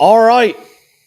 All right.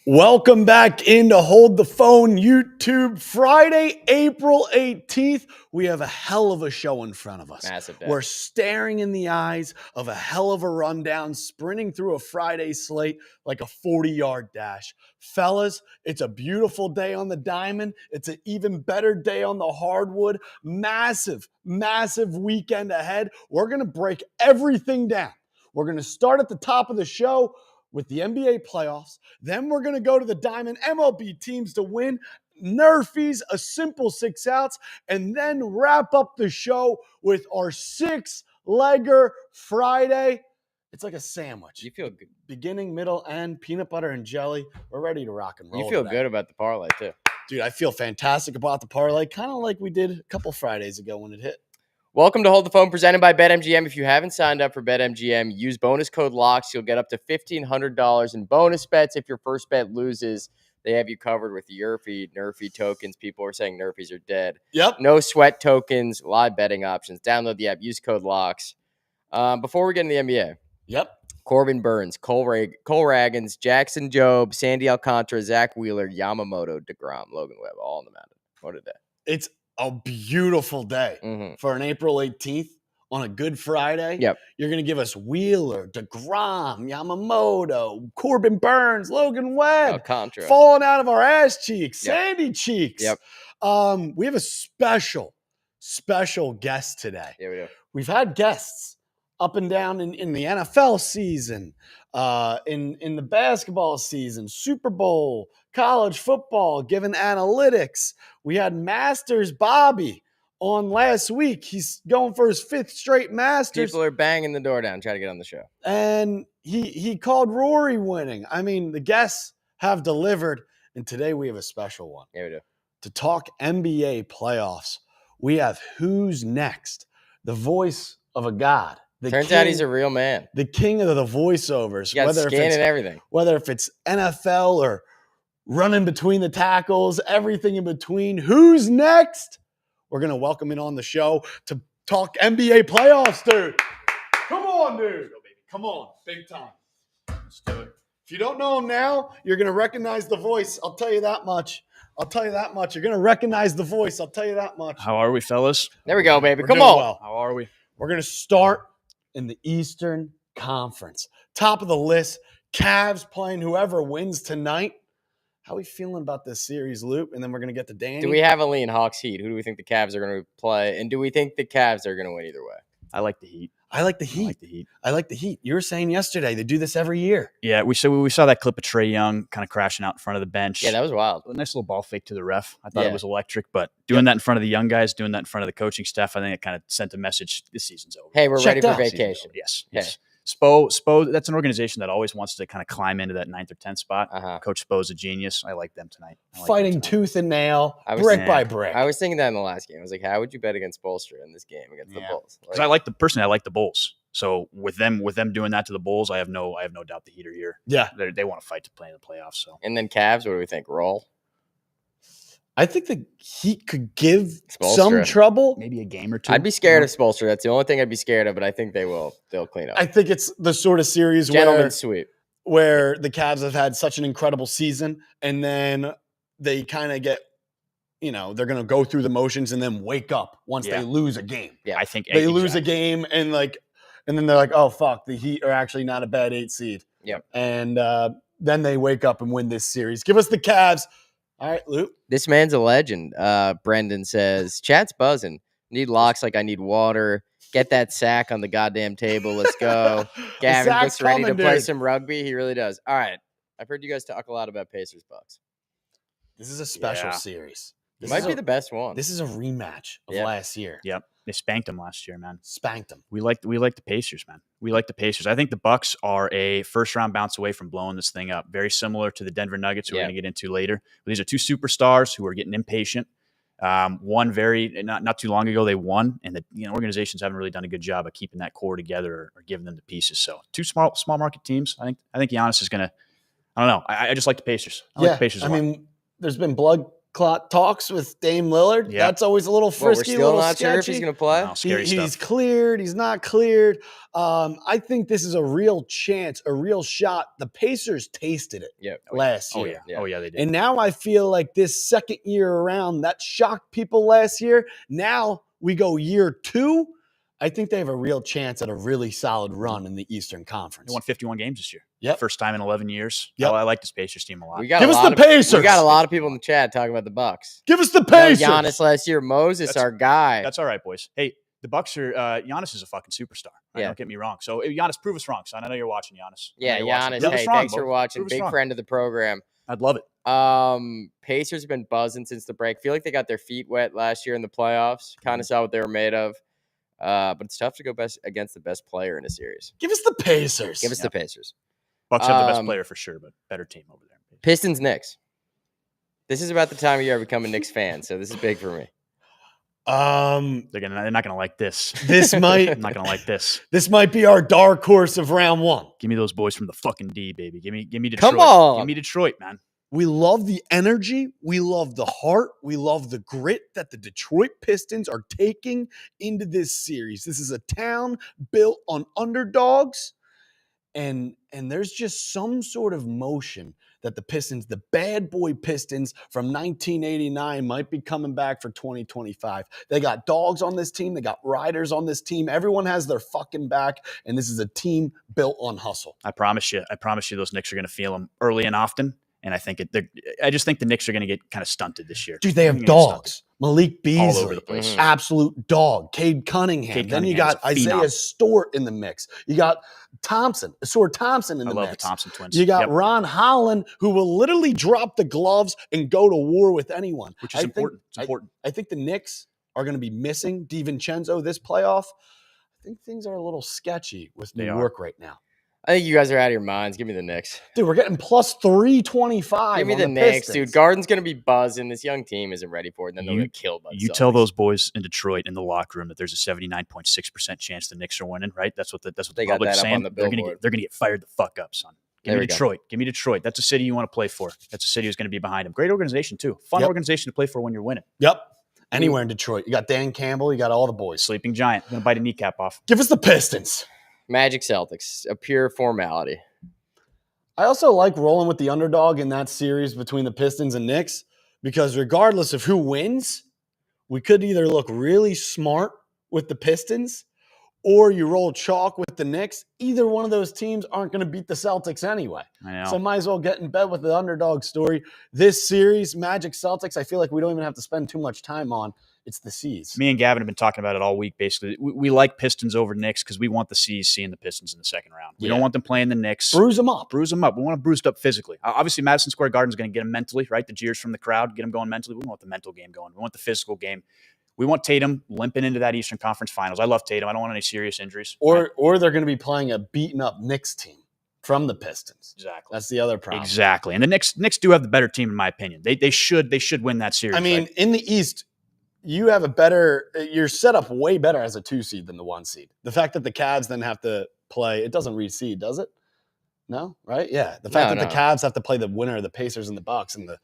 Welcome back into Hold the Phone YouTube. Friday, April 18th. We have a hell of a show in front of us. Massive day. We're staring in the eyes of a hell of a rundown, sprinting through a Friday slate like a 40-yard dash. Fellas, it's a beautiful day on the diamond. It's an even better day on the hardwood. Massive, massive weekend ahead. We're going to break everything down. We're going to start at the top of the show with the NBA playoffs. Then we're going to go to the Diamond MLB teams to win, NRFIs, a simple 6 outs, and then wrap up the show with our 6-legger Friday. It's like a sandwich. You feel good. Beginning, middle, end, peanut butter and jelly. We're ready to rock and roll. You feel today. good about the parlay, too. Dude, I feel fantastic about the parlay, kind of like we did a couple Fridays ago when it hit. Welcome to Hold the Phone, presented by BetMGM. If you haven't signed up for BetMGM, use bonus code LOCKS. You'll get up to $1,500 in bonus bets. If your first bet loses, they have you covered with NRFI tokens. People are saying NRFIs are dead. Yep. No sweat tokens, live betting options. Download the app. Use code LOCKS. Before we get into the NBA. Yep. Corbin Burns, Cole Raggins, Jackson Jobe, Sandy Alcantara, Zach Wheeler, Yamamoto, DeGrom, Logan Webb, all in the mountain. What a day. It's a beautiful day for an April 18th on a Good Friday. Yep. You're going to give us Wheeler, DeGrom, Yamamoto, Corbin Burns, Logan Webb, Alcantara. falling out of our ass cheeks, Yep. Sandy cheeks. Yep. We have a special guest today. Yeah, we do. We've had guests up and down in the NFL season, in the basketball season, Super Bowl, college football, given analytics. We had Masters Bobby on last week. He's going for his 5th straight Masters. People are banging the door down trying to get on the show. And he called Rory winning. I mean, the guests have delivered, and today we have a special one. Yeah, we do. To talk NBA playoffs, we have Who's Next, the voice of a god. Turns out he's a real man. The king of the voiceovers. He got skin and everything. Whether if it's NFL or running between the tackles, everything in between. Who's next? We're going to welcome in on the show to talk NBA playoffs, dude. Come on, dude. Come on. Big time. Let's do it. If you don't know him now, you're going to recognize the voice. I'll tell you that much. You're going to recognize the voice. I'll tell you that much. How are we, fellas? There we go, baby. We're Come doing on. well. How are we? We're going to start in the Eastern Conference. Top of the list, Cavs playing whoever wins tonight. How are we feeling about this series, Luke? And then we're going to get to Danny. Do we have a lean Hawks Heat? Who do we think the Cavs are going to play? And do we think the Cavs are going to win either way? I like the Heat. I like the Heat. You were saying yesterday they do this every year. Yeah, we saw that clip of Trae Young kind of crashing out in front of the bench. Yeah, that was wild. A nice little ball fake to the ref. I thought it was electric, but doing that in front of the young guys, doing that in front of the coaching staff, I think it kind of sent a message this season's over. Hey, we're ready for vacation. Yes. Hey. Spo, that's an organization that always wants to kind of climb into that 9th or 10th spot. Coach Spo's a genius. I like them tonight. Fighting tooth and nail, brick by brick. I was thinking that in the last game. I was like, how would you bet against Spoelstra in this game against the Bulls? Because I like the Bulls. So with them doing that to the Bulls, I have no doubt the Heat are here. Yeah, they want to fight to play in the playoffs. So and then Cavs, what do we think? Roll. I think the Heat could give some trouble. Maybe a game or two. I'd be scared of Spoelstra. That's the only thing I'd be scared of, but I think they will. They'll clean up. I think it's the sort of series Gentleman's sweep where the Cavs have had such an incredible season, and then they kind of get, they're going to go through the motions and then wake up once they lose a game. Yeah, I think they lose a game and then they're like, oh, fuck, the Heat are actually not a bad 8 seed. Yep. And then they wake up and win this series. Give us the Cavs. All right, Luke. This man's a legend. Brendan says, chat's buzzing. Need locks like I need water. Get that sack on the goddamn table. Let's go. Gavin looks ready to play some rugby. He really does. All right. I've heard you guys talk a lot about Pacers Bucks. This is a special series. It might be the best one. This is a rematch of last year. Yep. They spanked them last year, man. Spanked them. We like the Pacers, man. We like the Pacers. I think the Bucks are a first-round bounce away from blowing this thing up. Very similar to the Denver Nuggets, who we're going to get into later. But these are 2 superstars who are getting impatient. One not too long ago they won, and the organizations haven't really done a good job of keeping that core together or giving them the pieces. So 2 small market teams. I think Giannis is going to. I don't know. I just like the Pacers. I like the Pacers. I mean, there's been blood clock talks with Dame Lillard. Yeah. That's always a little Well, we're frisky, a still little not sketchy. sure if he's going to play. No, scary He's stuff. cleared. He's not cleared. I think this is a real chance, a real shot. The Pacers tasted it last year. Oh, yeah, they did. And now I feel like this second year around, that shocked people last year. Now we go year 2. I think they have a real chance at a really solid run in the Eastern Conference. They won 51 games this year. Yep. First time in 11 years. Yep. I like this Pacers team a lot. Give us the Pacers. We got a lot of people in the chat talking about the Bucks. Give us the Pacers. Giannis last year. Moses, our guy. That's all right, boys. Hey, the Bucks are Giannis is a fucking superstar. Right? Yeah. Don't get me wrong. So Giannis, prove us wrong, son. I know you're watching, Giannis. Yeah, Giannis. Hey, thanks for watching. Big friend of the program. I'd love it. Pacers have been buzzing since the break. Feel like they got their feet wet last year in the playoffs. Kind of saw what they were made of. But it's tough to go against the best player in a series. Give us the Pacers. Give us the Pacers. Bucks have the best player for sure, but better team over there. Pistons, Knicks. This is about the time of year I become a Knicks fan, so this is big for me. They're not gonna like this. This might I'm not gonna like this. This might be our dark horse of round 1. Give me those boys from the fucking D, baby. Give me Detroit. Come on. Give me Detroit, man. We love the energy. We love the heart. We love the grit that the Detroit Pistons are taking into this series. This is a town built on underdogs. And there's just some sort of motion that the Pistons, the bad boy Pistons from 1989, might be coming back for 2025. They got dogs on this team. They got riders on this team. Everyone has their fucking back, and this is a team built on hustle. I promise you, those Knicks are going to feel them early and often. And I just think the Knicks are going to get kind of stunted this year. Dude, they have dogs. Malik Beasley, all over the place. Absolute dog. Cade Cunningham. Then you got Isaiah Stewart in the mix. You got Stewart Thompson in the mix. I love the Thompson twins. You got Ron Holland, who will literally drop the gloves and go to war with anyone. Which is important. It's important. I think the Knicks are going to be missing DiVincenzo this playoff. I think things are a little sketchy with New York right now. I think you guys are out of your minds. Give me the Knicks. Dude, we're getting plus 325. Give me the Knicks, dude. Garden's going to be buzzing. This young team isn't ready for it. And then they'll get killed by the You Celtics. tell those boys in Detroit in the locker room that there's a 79.6% chance the Knicks are winning, right? That's what the public's saying. They're going to get fired the fuck up, son. Give me Detroit. Give me Detroit. That's a city you want to play for. That's a city who's going to be behind them. Great organization, too. Fun organization to play for when you're winning. Yep. Anywhere in Detroit. You got Dan Campbell. You got all the boys. Sleeping Giant. Going to bite a kneecap off. Give us the Pistons. Magic Celtics. A pure formality. I also like rolling with the underdog in that series between the Pistons and Knicks because regardless of who wins, we could either look really smart with the Pistons or you roll chalk with the Knicks. Either one of those teams aren't going to beat the Celtics anyway. I know. So might as well get in bed with the underdog story. This series, Magic Celtics, I feel like we don't even have to spend too much time on. It's the C's. Me and Gavin have been talking about it all week, basically. We like Pistons over Knicks because we want the C's seeing the Pistons in the second round. We don't want them playing the Knicks. Bruise them up. We want them bruised up physically. Obviously, Madison Square Garden is going to get them mentally, right? The jeers from the crowd, get them going mentally. We want the mental game going. We want the physical game. We want Tatum limping into that Eastern Conference Finals. I love Tatum. I don't want any serious injuries. Or they're going to be playing a beaten-up Knicks team from the Pistons. Exactly. That's the other problem. Exactly. And the Knicks do have the better team, in my opinion. They should win that series. I mean, in the East, you have you're set up way better as a 2 seed than the 1 seed. The fact that the Cavs then have to play, it doesn't reseed, does it? No, right? Yeah. The fact that the Cavs have to play the winner of the Pacers and the Bucks and the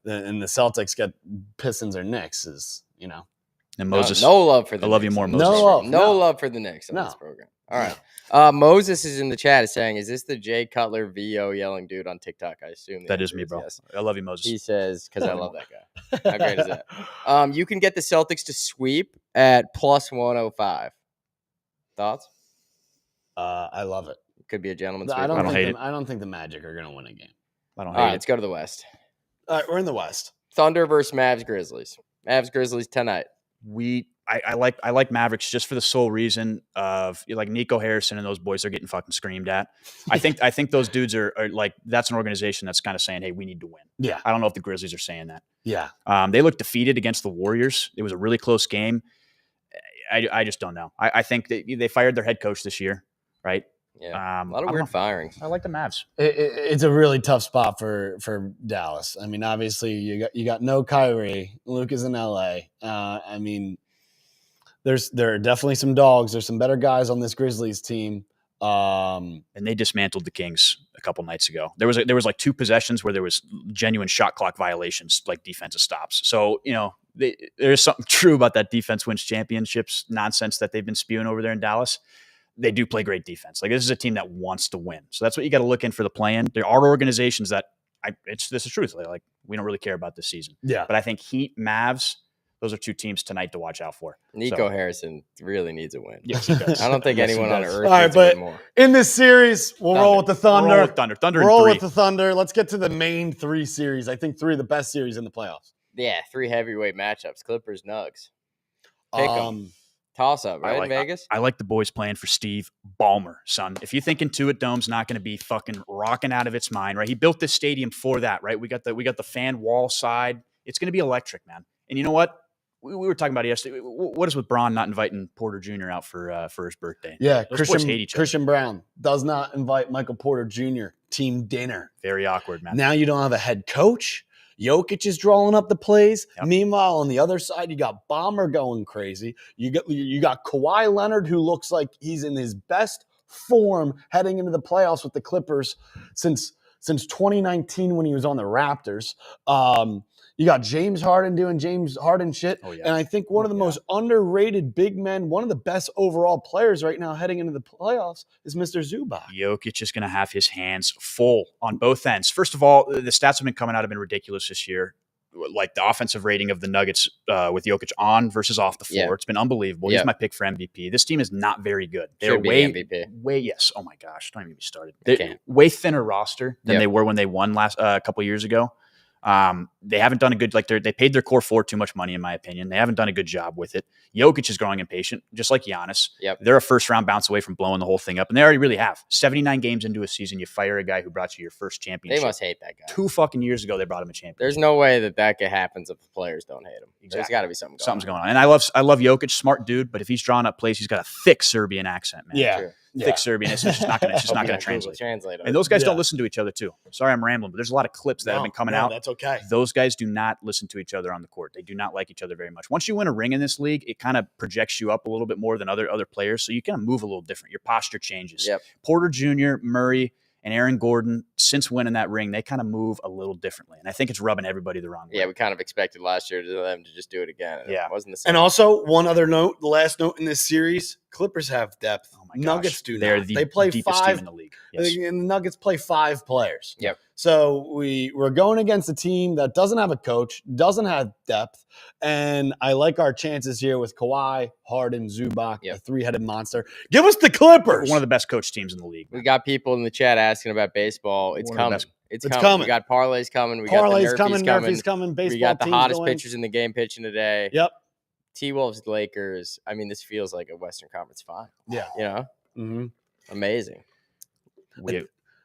Celtics get Pistons or Knicks is, And Moses. No love for the Knicks. I love you more, Moses. No love for the Knicks on this program. All right. Moses is in the chat saying, is this the Jay Cutler VO yelling dude on TikTok? I assume that is me, bro. Yes. I love you, Moses. He says, because I love that guy. How great is that? You can get the Celtics to sweep at plus 105. Thoughts? I love it. Could be a gentleman's sweep. I don't hate it. I don't think the Magic are going to win a game. I don't All hate right, it. let's go to the West. All right, we're in the West. Thunder versus Mavs Grizzlies. Mavs Grizzlies tonight. I like Mavericks just for the sole reason of like Nico Harrison and those boys are getting fucking screamed at. I think those dudes are like, that's an organization that's kind of saying, hey, we need to win. Yeah. I don't know if the Grizzlies are saying that. Yeah. They looked defeated against the Warriors. It was a really close game. I just don't know. I think they fired their head coach this year, right? Yeah. A lot of weird firings. I like the Mavs. It's a really tough spot for Dallas. I mean, obviously you got no Kyrie. Luke is in LA. I mean, there are definitely some dogs. There's some better guys on this Grizzlies team. And they dismantled the Kings a couple nights ago. There was like 2 possessions where there was genuine shot clock violations, like defensive stops. So, there's something true about that defense wins championships nonsense that they've been spewing over there in Dallas. They do play great defense. Like, this is a team that wants to win. So that's what you got to look in for the play-in. There are organizations that this is truthfully, like, we don't really care about this season. Yeah. But I think Heat, Mavs, those are 2 teams tonight to watch out for. Nico Harrison really needs a win. Yes, he does. I don't think anyone on earth All right, needs to win but more. in this series, we'll roll with the Thunder. Roll with Thunder. Thunder Roll in 3. with the Thunder. Let's get to the main 3 series. I think 3 of the best series in the playoffs. Yeah, 3 heavyweight matchups. Clippers, Nugs. Pick 'em. Toss up, right, in Vegas? I like the boys playing for Steve Ballmer, son. If you think Intuit Dome's not going to be fucking rocking out of its mind, right? He built this stadium for that, right? We got the fan wall side. It's going to be electric, man. And you know what? We were talking about it yesterday. What is with Braun not inviting Porter Jr. out for his birthday? Yeah, Those boys hate each other. Christian Brown does not invite Michael Porter Jr. team dinner. Very awkward, man. Now you don't have a head coach. Jokic is drawing up the plays. Yep. Meanwhile, on the other side, you got Bomber going crazy. You got Kawhi Leonard, who looks like he's in his best form heading into the playoffs with the Clippers since 2019 when he was on the Raptors. You got James Harden doing James Harden shit. Oh, yeah. And I think one of the most underrated big men, one of the best overall players right now heading into the playoffs is Mr. Zubac. Jokic is going to have his hands full on both ends. First of all, the stats have been coming out have been ridiculous this year. Like the offensive rating of the Nuggets with Jokic on versus off the floor. Yeah. It's been unbelievable. Yeah. He's my pick for MVP. This team is not very good. They're way, yes. Oh my gosh. Don't even get me started. They're way thinner roster than they were when they won a couple years ago. They haven't done a good, they paid their core 4 too much money, in my opinion. They haven't done a good job with it. Jokic is growing impatient, just like Giannis. Yep. They're a first round bounce away from blowing the whole thing up. And they already really have. 79 games into a season, you fire a guy who brought you your first championship. They must hate that guy. 2 fucking years ago, they brought him a championship. There's no way that could happen if the players don't hate him. Exactly. There's got to be something's going on. And I love Jokic, smart dude, but if he's drawing up plays, he's got a thick Serbian accent, man. Yeah. Thick Serbian. It's just not going to translate. And those guys don't listen to each other too. Sorry, I'm rambling, but there's a lot of clips that have been coming out. That's okay. Those guys do not listen to each other on the court. They do not like each other very much. Once you win a ring in this league, it kind of projects you up a little bit more than other players. So you kind of move a little different. Your posture changes. Yep. Porter Jr., Murray, and Aaron Gordon, since winning that ring, they kind of move a little differently. And I think it's rubbing everybody the wrong way. Yeah, we kind of expected last year them to just do it again. And it wasn't the same. And also, one other note, the last note in this series, Clippers have depth. Oh my gosh. Nuggets do not. They play deepest 5 team in the league. Yes. And the Nuggets play 5 players. Yep. So we're going against a team that doesn't have a coach, doesn't have depth, and I like our chances here with Kawhi, Harden, Zubac, a 3-headed monster. Give us the Clippers. One of the best coach teams in the league. We got people in the chat asking about baseball. It's coming. It's coming. We got parlays coming. We got the Nerfies coming. Baseball. We got the hottest pitchers in the game pitching today. Yep. T-Wolves, Lakers. I mean, this feels like a Western Conference final. Yeah. You know? Mm-hmm. Amazing.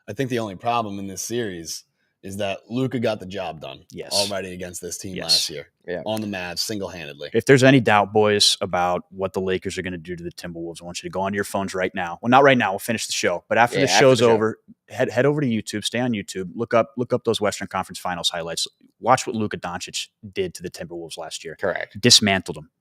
I think the only problem in this series is that Luka got the job done already against this team last year on the Mavs single-handedly. If there's any doubt, boys, about what the Lakers are going to do to the Timberwolves, I want you to go onto your phones right now. Well, not right now. We'll finish the show. But after the show's over, head over to YouTube. Stay on YouTube. Look up those Western Conference Finals highlights. Watch what Luka Doncic did to the Timberwolves last year. Correct. Dismantled them.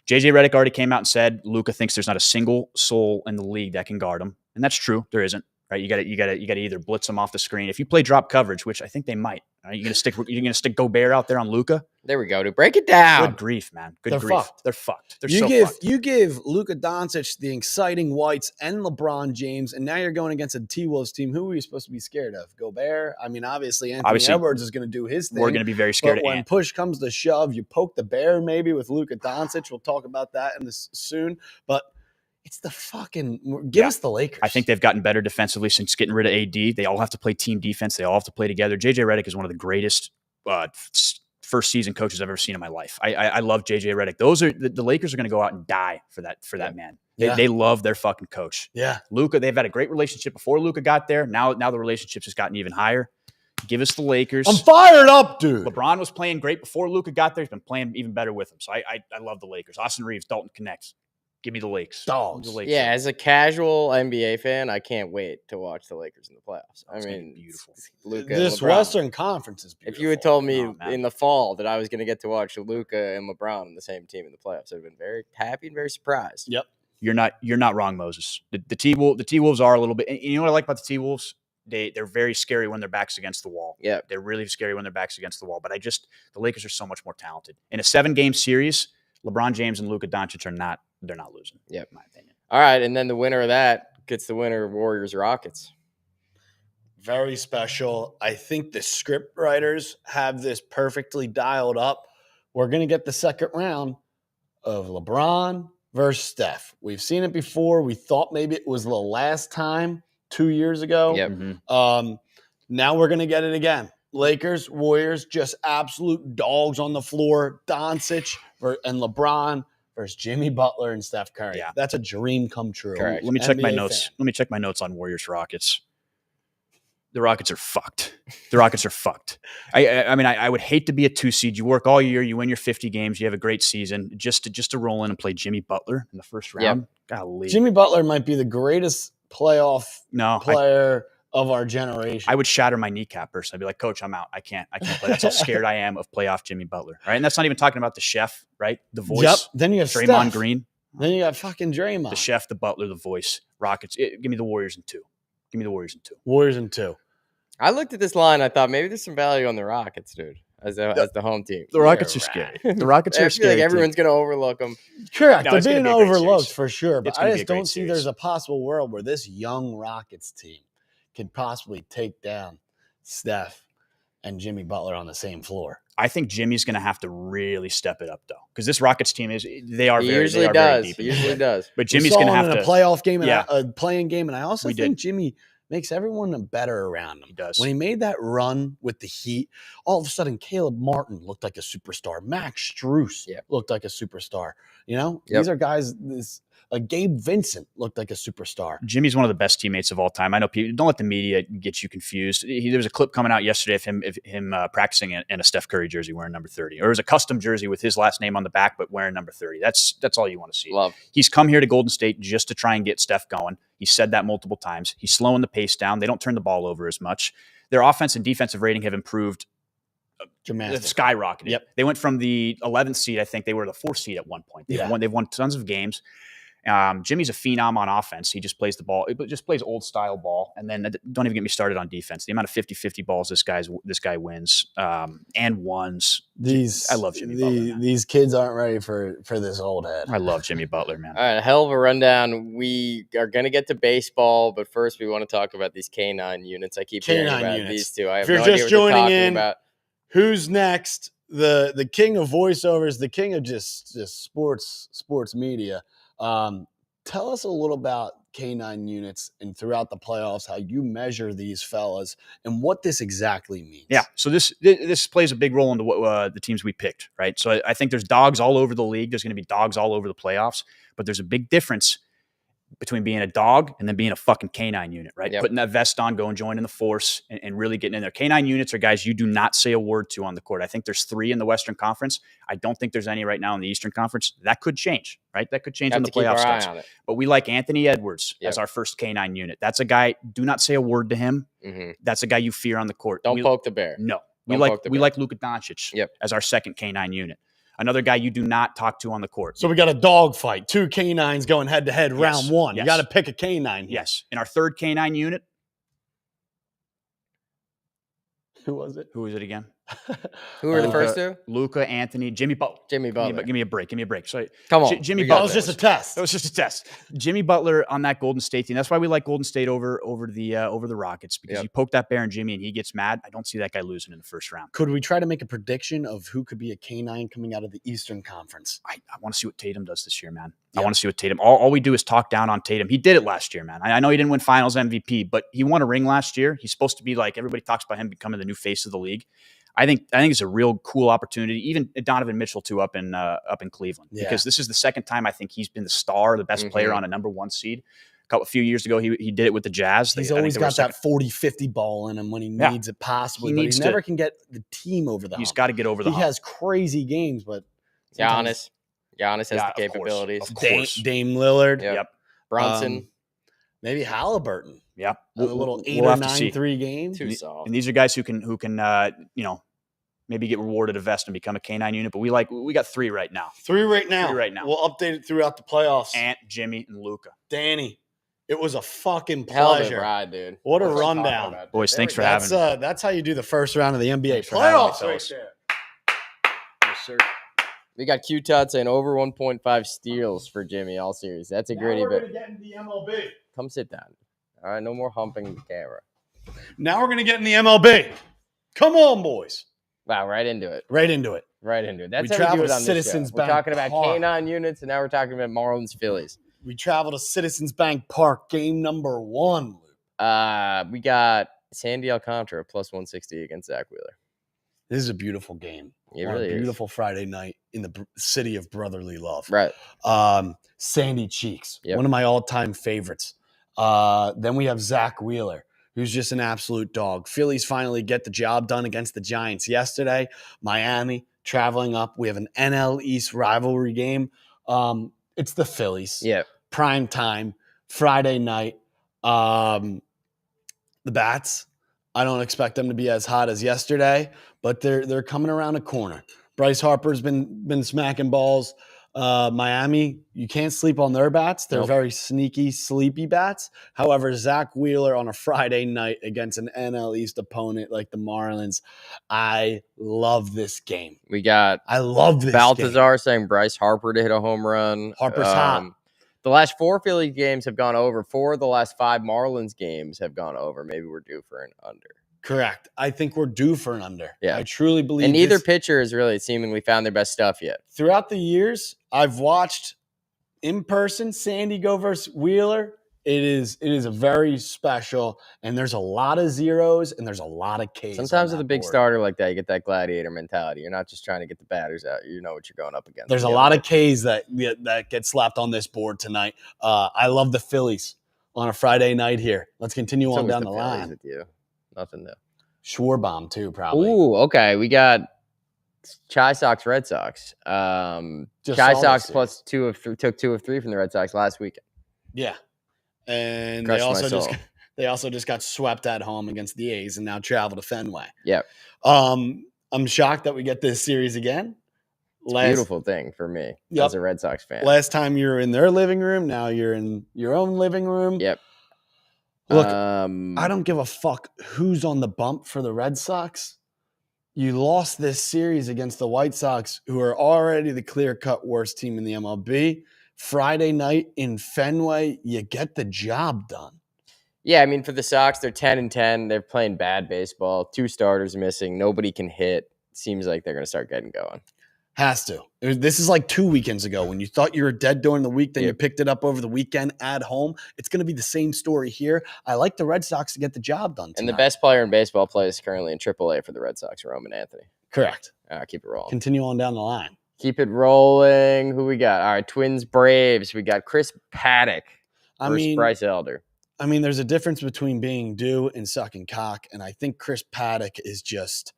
JJ Redick already came out and said Luka thinks there's not a single soul in the league that can guard him. And that's true. There isn't. Right, you got to either blitz them off the screen. If you play drop coverage, which I think they might, right, you're gonna stick Gobert out there on Luka. There we go. To break it down. Good grief, man. They're fucked. They're fucked. You give Luka Doncic the exciting whites and LeBron James, and now you're going against a T-Wolves team. Who are you supposed to be scared of? Gobert? I mean, obviously Anthony Edwards is going to do his thing. We're going to be very scared of when push comes to shove, you poke the bear maybe with Luka Doncic. We'll talk about that in this soon, but. It's the fucking – give us the Lakers. I think they've gotten better defensively since getting rid of AD. They all have to play team defense. They all have to play together. JJ Redick is one of the greatest first-season coaches I've ever seen in my life. I love JJ Redick. The Lakers are going to go out and die for that man. They love their fucking coach. Yeah. Luka, they've had a great relationship before Luka got there. Now the relationship's just gotten even higher. Give us the Lakers. I'm fired up, dude. LeBron was playing great before Luka got there. He's been playing even better with him. So I love the Lakers. Austin Reeves, Dalton connects. Give me the Lakers. Dogs. Yeah, as a casual NBA fan, I can't wait to watch the Lakers in the playoffs. I mean, beautiful. Luka this LeBron. Western Conference is beautiful. If you had told me in the fall that I was going to get to watch Luka and LeBron in the same team in the playoffs, I'd have been very happy and very surprised. Yep. You're not wrong, Moses. The T-Wolves are a little bit. You know what I like about the T-Wolves? They're very scary when their back's against the wall. Yeah, they're really scary when their back's against the wall. But the Lakers are so much more talented. In a 7-game series, LeBron James and Luka Doncic they're not losing. Yeah, in my opinion. All right, and then the winner of that gets the winner of Warriors Rockets. Very special. I think the script writers have this perfectly dialed up. We're going to get the second round of LeBron versus Steph. We've seen it before. We thought maybe it was the last time 2 years ago. Yep. Mm-hmm. Now we're going to get it again. Lakers, Warriors, just absolute dogs on the floor. Doncic and LeBron versus Jimmy Butler and Steph Curry. Yeah. That's a dream come true. Correct. Let me check my NBA notes. fan. Let me check my notes on Warriors Rockets. The Rockets are fucked. The Rockets are fucked. I mean, I would hate to be a 2 seed. You work all year, you win your 50 games, you have a great season, just to roll in and play Jimmy Butler in the first round. Yep. Golly. Jimmy Butler might be the greatest playoff player of our generation. I would shatter my kneecap personally. I'd be like, Coach, I'm out. I can't play. That's how scared I am of playoff Jimmy Butler. Right. And that's not even talking about the chef, right? The voice. Yep. Then you have Draymond Steph. Green. Then you got fucking Draymond. The chef, the Butler, the voice. Rockets. Give me the Warriors in 2. Give me the Warriors in 2. Warriors in 2. I looked at this line. I thought maybe there's some value on the Rockets, dude, as the home team. The Rockets are scary. The Rockets are scary. I feel like everyone's going to overlook them. Correct. No, They're it's gonna being be a great overlooked series. for sure. But It's I gonna be just a great don't see series. there's a possible world where this young Rockets team can possibly take down Steph and Jimmy Butler on the same floor. I think Jimmy's going to have to really step it up, though, because this Rockets team they are He very usually very does. deep. He usually does. But We Jimmy's saw going to him have in to a playoff game and Yeah. a playing game, and I also We think did. Jimmy makes everyone better around him. He does. When he made that run with the Heat, all of a sudden Caleb Martin looked like a superstar. Max Strus looked like a superstar. You know, these are guys. Gabe Vincent looked like a superstar. Jimmy's one of the best teammates of all time. I know people don't let the media get you confused. There was a clip coming out yesterday of him practicing in a Steph Curry jersey wearing number 30, or it was a custom jersey with his last name on the back but wearing number 30. That's all you want to see. Love. He's come here to Golden State just to try and get Steph going. He said that multiple times. He's slowing the pace down. They don't turn the ball over as much. Their offense and defensive rating have improved. Dramatic. Skyrocketed. Yep. They went from the 11th seed. I think they were the 4th seed at one point. They've won tons of games. Jimmy's a phenom on offense. He just plays the ball. It just plays old style ball. And then don't even get me started on defense. The amount of 50-50 balls this guy wins and ones. I love Jimmy Butler. Man. These kids aren't ready for this old head. I love Jimmy Butler, man. All right, a hell of a rundown. We are going to get to baseball, but first we want to talk about these K9 units. I keep hearing about these two. I have no idea what they're talking about. Who's next? The king of voiceovers, the king of just sports media. Tell us a little about K9 units and throughout the playoffs, how you measure these fellas and what this exactly means. Yeah, so this plays a big role into what the teams we picked, right? So I think there's dogs all over the league. There's going to be dogs all over the playoffs, but there's a big difference between being a dog and then being a fucking K9 unit, right? Yep. Putting that vest on, going joining the force, and really getting in there. K9 units are guys you do not say a word to on the court. I think there's 3 in the Western Conference. I don't think there's any right now in the Eastern Conference. That could change, right? That could change when the playoffs starts. But we like Anthony Edwards as our first K9 unit. That's a guy, do not say a word to him. Mm-hmm. That's a guy you fear on the court. Don't poke the bear. No. We like Luka Doncic as our second K9 unit. Another guy you do not talk to on the court. So we got a dog fight. 2 K9s going head to head round 1. You got to pick a K9 here. Yes. In our third K9 unit. Who was it? Who was it again? Who were the first 2? Luka, Anthony, Jimmy Butler. Jimmy Butler. Give me a break. So come on. Jimmy Butler. That was just a test. That was just a test. Jimmy Butler on that Golden State team. That's why we like Golden State over the Rockets, because you poke that bear in Jimmy and he gets mad. I don't see that guy losing in the first round. Could we try to make a prediction of who could be a K9 coming out of the Eastern Conference? I want to see what Tatum does this year, man. I want to see what Tatum. All we do is talk down on Tatum. He did it last year, man. I know he didn't win Finals MVP, but he won a ring last year. He's supposed to be like, everybody talks about him becoming the new face of the league. I think it's a real cool opportunity. Even Donovan Mitchell too up in Cleveland, because this is the second time I think he's been the star, the best player on a number 1 seed. A few years ago, he did it with the Jazz. He's always got that 40-50 ball in him when he needs it possibly, but he never can get the team over the hump. He's got to get over the hump. He has crazy games, but Giannis has the capabilities. Of course. Dame Lillard. Yep. Brunson. Maybe Halliburton. Yeah. A little 8 or 9 3 games. Too soft. And these are guys who can maybe get rewarded a vest and become a canine unit. But we got 3 right now. 3 right now. 3 right now. We'll update it throughout the playoffs. Ant, Jimmy, and Luca. Danny, it was a fucking Hell of pleasure. a ride, dude. What a Let's talk rundown. about that. Boys, thanks for That's having me. that's how you do the first round of the NBA Thanks for having me, playoffs right fellas. there. Yes, sir. We got Q-Tut saying over 1.5 steals for Jimmy all series. That's a Now gritty we're bit. going to get into the MLB. Come sit down. All right, no more humping the camera. Now we're going to get in the MLB. Come on, boys. Wow, right into it. Right into it. Right into it. That's We how we travel do it to on this Citizens show. We're Bank talking about Park. canine units, and now we're talking about Marlins Phillies. We travel to Citizens Bank Park, game number 1. We got Sandy Alcantara plus 160 against Zach Wheeler. This is a beautiful game. It On really a is. beautiful Friday night in the city of brotherly love. Right. Sandy Cheeks, Yep. one of my all-time favorites. Then we have Zach Wheeler, who's just an absolute dog. Phillies finally get the job done against the Giants yesterday. Miami traveling up. We have an NL East rivalry game. It's the Phillies. Yeah. Prime time, Friday night. The Bats, I don't expect them to be as hot as yesterday, but they're coming around a corner. Bryce Harper's been smacking balls. Miami, you can't sleep on their bats. They're Nope. very sneaky, sleepy bats. However, Zach Wheeler on a Friday night against an NL East opponent like the Marlins, I love this game. We got I love this game. Baltazar saying Bryce Harper to hit a home run. Harper's hot. The last 4 Philly games have gone over. 4 of the last 5 Marlins games have gone over. Maybe we're due for an under. Correct. I think we're due for an under. Yeah. I truly believe And neither this. pitcher has really seemingly found their best stuff yet. Throughout the years, I've watched in person Sandy go versus Wheeler. It is a very special, and there's a lot of zeros and there's a lot of Ks. Sometimes on with a that big board. starter like that, you get that gladiator mentality. You're not just trying to get the batters out. You know what you're going up against. There's a lot of Ks that get slapped on this board tonight. I love the Phillies on a Friday night here. Let's continue It's on always down the Phillies line. with you. Nothing new. Schwarbaum too, probably. Ooh, okay. We got Chi Sox, Red Sox. Just Chi saw Sox this plus 2 of 3, took 2 of 3 from the Red Sox last weekend. Yeah, and Crushed my soul. they also just got swept at home against the A's and now travel to Fenway. Yep. I'm shocked that we get this series again. Beautiful thing for me Yep. as a Red Sox fan. Last time you were in their living room, now you're in your own living room. Yep. Look, I don't give a fuck who's on the bump for the Red Sox. You lost this series against the White Sox, who are already the clear-cut worst team in the MLB. Friday night in Fenway, you get the job done. Yeah, I mean, for the Sox, they're 10-10. They're playing bad baseball. 2 starters missing. Nobody can hit. Seems like they're going to start getting going. Has to. This is like 2 weekends ago when you thought you were dead during the week, then you Yep. picked it up over the weekend at home. It's going to be the same story here. I like the Red Sox to get the job done tonight. And the best player in baseball plays currently in AAA for the Red Sox, Roman Anthony. Correct. Keep it rolling. Continue on down the line. Keep it rolling. Who we got? All right, Twins, Braves. We got Chris Paddock versus Bryce Elder. I mean, there's a difference between being due and sucking cock, and I think Chris Paddock is just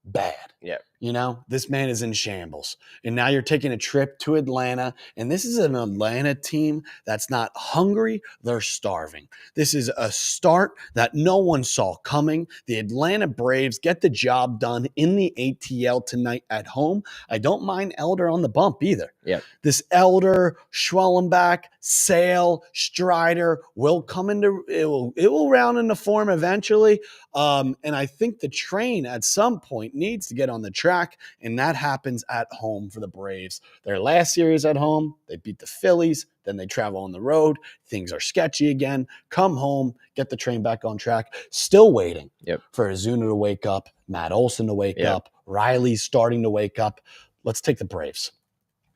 bad. Yeah. You know, this man is in shambles. And now you're taking a trip to Atlanta, and this is an Atlanta team that's not hungry, they're starving. This is a start that no one saw coming. The Atlanta Braves get the job done in the ATL tonight at home. I don't mind Elder on the bump either. Yeah. This Elder, Schwellenbach, Sale, Strider will come into it will round into form eventually. And I think the train at some point needs to get on the track, and that happens at home for the Braves. Their last series at home, they beat the Phillies, then they travel on the road. Things are sketchy again. Come home, get the train back on track. Still waiting for Azuna to wake up, Matt Olson to wake up, Riley's starting to wake up. Let's take the Braves.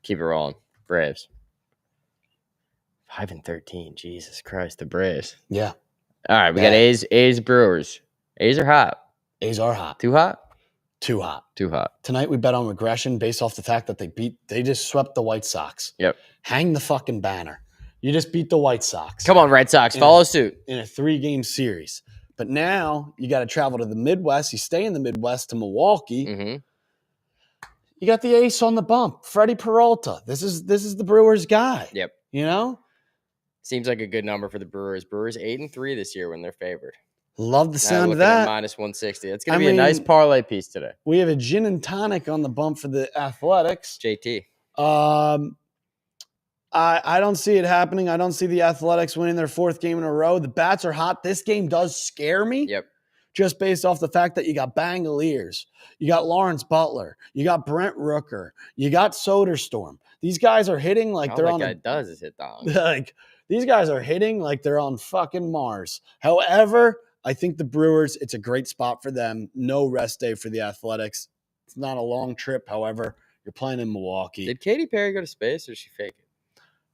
Keep it rolling. Braves. 5-13. Jesus Christ, the Braves. Yeah. All right, we got A's, Brewers. A's are hot. A's are hot. Too hot? Too hot. Too hot. Tonight we bet on regression based off the fact that they just swept the White Sox. Yep. Hang the fucking banner. You just beat the White Sox. Come on, Red Sox. Follow suit. In a 3-game series. But now you got to travel to the Midwest. You stay in the Midwest to Milwaukee. Mm-hmm. You got the ace on the bump, Freddie Peralta. This is the Brewers guy. Yep. You know? Seems like a good number for the Brewers. Brewers 8-3 this year when they're favored. Love the sound of looking at that. minus 160. It's going to be a nice parlay piece today. We have a gin and tonic on the bump for the Athletics. JT. I don't see it happening. I don't see the Athletics winning their 4th game in a row. The bats are hot. This game does scare me. Yep. Just based off the fact that you got Bangaliers, you got Lawrence Butler, you got Brent Rooker, you got Soderstrom. These guys are hitting like they're on. All that guy does is hit dong. Like these guys are hitting like they're on fucking Mars. However, I think the Brewers, it's a great spot for them. No rest day for the Athletics. It's not a long trip. However, you're playing in Milwaukee. Did Katy Perry go to space or did she fake it?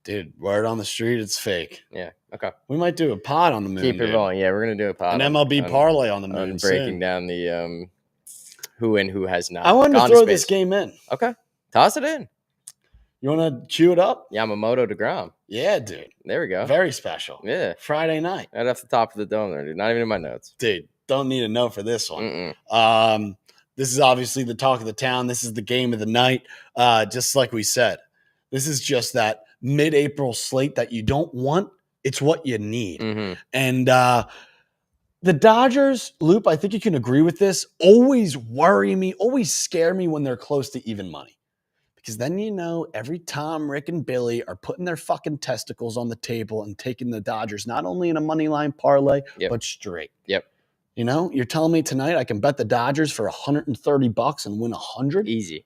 Dude, word on the street, it's fake. Yeah. Okay. We might do a pod on the moon. Keep it rolling. Yeah, we're gonna do a pod. An MLB parlay on the moon. Breaking down the who and who has not. I wanted to throw this game in. Okay. Toss it in. You want to chew it up? Yamamoto DeGrom. Yeah, dude. There we go. Very special. Yeah. Friday night. Right off the top of the dome there, dude. Not even in my notes. Dude, don't need a note for this one. This is obviously the talk of the town. This is the game of the night. Just like we said, this is just that mid-April slate that you don't want. It's what you need. And the Dodgers, Loop, I think you can agree with this, always worry me, always scare me when they're close to even money. Because then you know every Tom, Rick, and Billy are putting their fucking testicles on the table and taking the Dodgers not only in a money line parlay, but straight. Yep. You know, you're telling me tonight I can bet the Dodgers for $130 and win 100? Easy.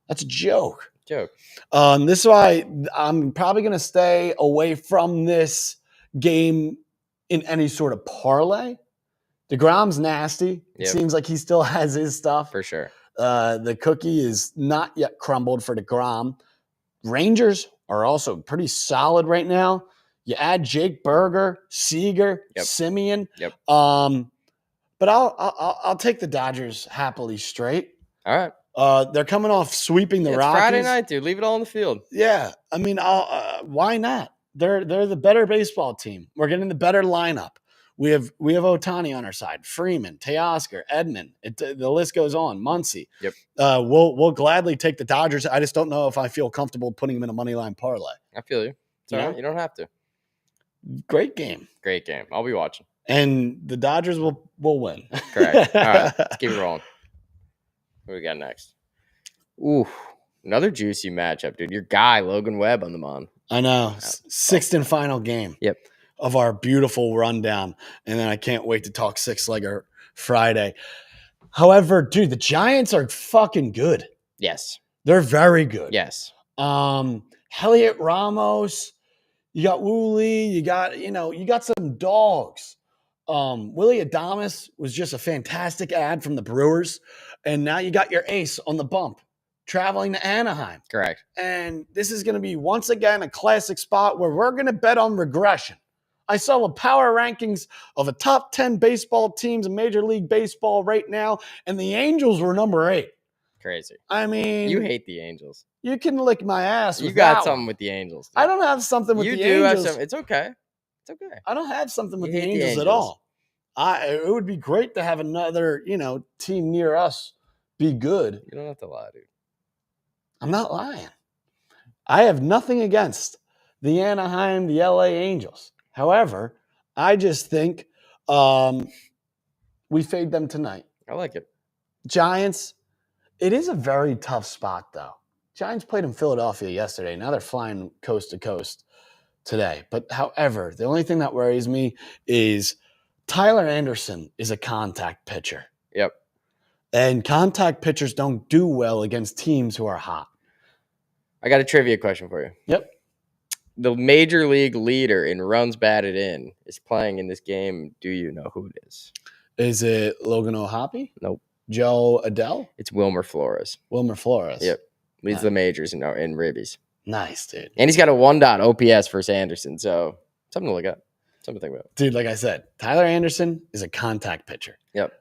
That's a joke. Joke. This is why I'm probably going to stay away from this game in any sort of parlay. DeGrom's nasty. It seems like he still has his stuff. For sure. The cookie is not yet crumbled for DeGrom. Rangers are also pretty solid right now. You add Jake Berger, Seager, Simeon. Yep. But I'll take the Dodgers happily straight. All right. They're coming off sweeping the It's Rockies. Friday night, dude. Leave it all on the field. Yeah. I mean, why not? They're the better baseball team. We're getting the better lineup. We have Ohtani on our side, Freeman, Teoscar, Edman. The list goes on. Muncy. Yep. We'll gladly take the Dodgers. I just don't know if I feel comfortable putting them in a money line parlay. I feel you. It's all right. You don't have to. Great game. Great game. I'll be watching. And the Dodgers will win. Correct. All right. Let's keep it rolling. What do we got next? Ooh, another juicy matchup, dude. Your guy, Logan Webb, on the mound. I know. 6th and final game. Yep. Of our beautiful rundown. And then I can't wait to talk 6-legger Friday. However, dude, the Giants are fucking good. Yes. They're very good. Yes. Heliot Ramos, you got Woolley, you got some dogs. Willie Adames was just a fantastic ad from the Brewers. And now you got your ace on the bump traveling to Anaheim. Correct. And this is going to be once again a classic spot where we're going to bet on regression. I saw the power rankings of a top 10 baseball teams in Major League Baseball right now, and the Angels were number 8. Crazy. I mean, you hate the Angels. You can lick my ass. You got something with the Angels. Dude. I don't have something with the Angels. You do have something. It's okay. It's okay. I don't have something with the Angels at all. It would be great to have another, team near us be good. You don't have to lie, dude. I'm not lying. I have nothing against the Anaheim, the LA Angels. However, I just think we fade them tonight. I like it. Giants, it is a very tough spot, though. Giants played in Philadelphia yesterday. Now they're flying coast to coast today. But however, the only thing that worries me is Tyler Anderson is a contact pitcher. Yep. And contact pitchers don't do well against teams who are hot. I got a trivia question for you. Yep. The major league leader in runs batted in is playing in this game. Do you know who it is? Is it Logan O'Hoppe? Nope. Joe Adele? It's Wilmer Flores. Wilmer Flores. Yep. Leads the majors in ribbies. Nice, dude. And he's got a 1 OPS versus Anderson. So something to look at. Something to think about. Dude, like I said, Tyler Anderson is a contact pitcher. Yep.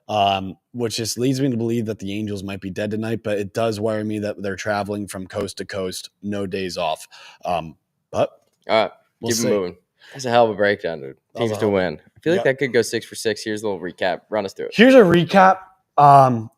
Which just leads me to believe that the Angels might be dead tonight, but it does worry me that they're traveling from coast to coast, no days off. But all right, keep it moving. That's a hell of a breakdown, dude. Teams to win. I feel like that could go 6 for 6. Here's a little recap. Run us through it. Here's a recap.